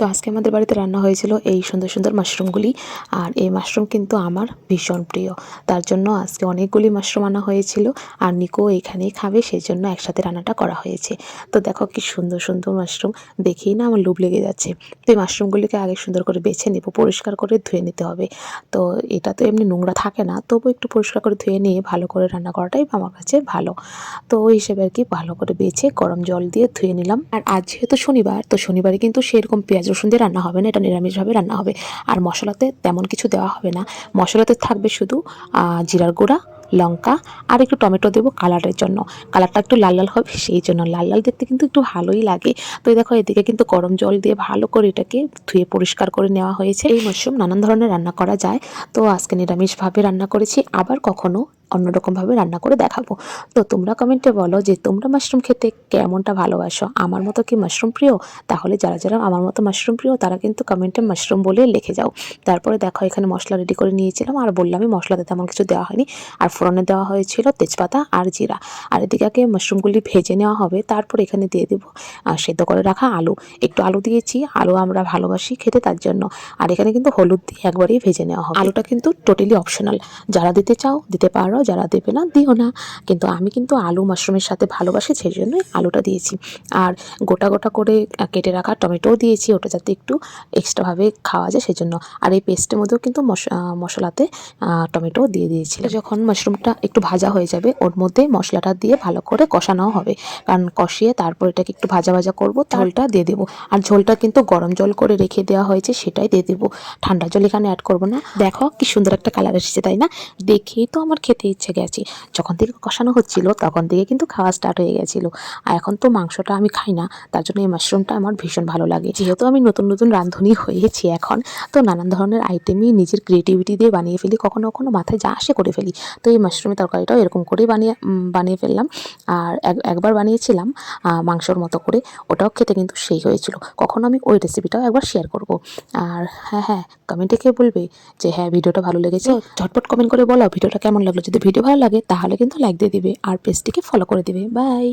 তো আজকে আমাদের বাড়িতে রান্না হয়েছিল এই সুন্দর সুন্দর মাশরুমগুলি। আর এই মাশরুম কিন্তু আমার ভীষণ প্রিয়, তার জন্য আজকে অনেকগুলি মাশরুম আনা হয়েছিল। আর নিকো এখানেই খাবে, সেই জন্য একসাথে রান্নাটা করা হয়েছে। তো দেখো কি সুন্দর সুন্দর মাশরুম, দেখেই না আমার লোভ লেগে যাচ্ছে। তো এই মাশরুমগুলিকে আগে সুন্দর করে বেছে নেব, পরিষ্কার করে ধুয়ে নিতে হবে। তো এটা তো এমনি নোংরা থাকে না, তবু একটু পরিষ্কার করে ধুয়ে নিয়ে ভালো করে রান্না করাটাই আমার কাছে ভালো। তো ওই হিসেবে আর কি ভালো করে বেছে গরম জল দিয়ে ধুয়ে নিলাম। আর আজ যেহেতু শনিবার, তো শনিবারে কিন্তু সেরকম পেঁয়াজ রসুন দিয়ে রান্না হবে না, এটা নিরামিষভাবে রান্না হবে। আর মশলাতে তেমন কিছু দেওয়া হবে না, মশলাতে থাকবে শুধু জিরার গুঁড়া, লঙ্কা আর একটু টমেটো দেবো কালারের জন্য। কালারটা একটু লাল লাল হবে, সেই জন্য লাল লাল দেখতে কিন্তু একটু ভালোই লাগে। তো এই দেখো এদিকে কিন্তু গরম জল দিয়ে ভালো করে এটাকে ধুয়ে পরিষ্কার করে নেওয়া হয়েছে। এই মাশরুম নানান ধরনের রান্না করা যায়, তো আজকে নিরামিষভাবে রান্না করেছি, আবার কখনো অন্যরকমভাবে রান্না করে দেখাবো। তো তোমরা কমেন্টে বলো যে তোমরা মাশরুম খেতে কেমনটা ভালোবাসো, আমার মতো কি মাশরুম প্রিয়? তাহলে যারা যারা আমার মতো মাশরুম প্রিয় তারা কিন্তু কমেন্টে মাশরুম বলে লিখে যাও। তারপরে দেখো এখানে মশলা রেডি করে নিয়েছিলাম, আর বললামই মশলাতে তেমন কিছু দেওয়া হয়নি। আর ফোড়নে দেওয়া হয়েছিল তেজপাতা আর জিরা। আর এদিকে আগে মাশরুমগুলি ভেজে নেওয়া হবে, তারপর এখানে দিয়ে দেবো সেদ্ধ করে রাখা আলু। একটু আলু দিয়েছি, আলু আমরা ভালোবাসি খেতে, তার জন্য। আর এখানে কিন্তু হলুদ দিয়ে একবারেই ভেজে নেওয়া হবে। আলুটা কিন্তু টোটালি অপশনাল, যারা দিতে চাও দিতে পারো, যারা দেবে না দিও না। কিন্তু আমি কিন্তু আলু মাশরুমের সাথে ভালোবাসি, সেই জন্যই আলুটা দিয়েছি। আর গোটা গোটা করে কেটে রাখা টমেটোও দিয়েছি, ওটা যাতে একটু এক্সট্রাভাবে খাওয়া যায় সেজন্য। আর এই পেস্টের মধ্যেও কিন্তু মশলাতে টমেটো দিয়ে দিয়েছিল। যখন মাশরুমটা একটু ভাজা হয়ে যাবে, ওর মধ্যে মশলাটা দিয়ে ভালো করে কষানোও হবে, কারণ কষিয়ে তারপর এটাকে একটু ভাজা ভাজা করবো, ঝোলটা দিয়ে দেবো। আর ঝোলটা কিন্তু গরম জল করে রেখে দেওয়া হয়েছে, সেটাই দিয়ে দেবো, ঠান্ডা জল এখানে অ্যাড করবো না। দেখো কি সুন্দর একটা কালার এসেছে, তাই না? দেখেই তো আমার খেতে ইচ্ছে গেছে। যখন থেকে কষানো হচ্ছিল তখন থেকে কিন্তু খাওয়া স্টার্ট হয়ে গেছিলো। আর এখন তো মাংসটা আমি খাই না, তার জন্য এই মাশরুমটা আমার ভীষণ ভালো লাগে। যেহেতু আমি নতুন নতুন রাঁধুনি হয়েছি এখন, তো নানান ধরনের আইটেমই নিজের ক্রিয়েটিভিটি দিয়ে বানিয়ে ফেলি, কখনো কখনো মাথায় যা আসে করে ফেলি। তো এই মাশরুমের তরকারিটাও এরকম করেই বানিয়ে ফেললাম। আর একবার বানিয়েছিলাম মাংসর মতো করে, ওটাও খেতে কিন্তু সেই হয়েছিল। কখনো আমি ওই রেসিপিটাও একবার শেয়ার করব। আর হ্যাঁ হ্যাঁ, কমেন্টে কে বলবে যে হ্যাঁ ভিডিওটা ভালো লেগেছে, ঝটপট কমেন্ট করে বলো ভিডিওটা কেমন লাগলো। যদি ভিডিও ভালো লাগে তাহলে কিন্তু লাইক দিয়ে দিবে আর পেজটিকে ফলো করে দিবে। বাই।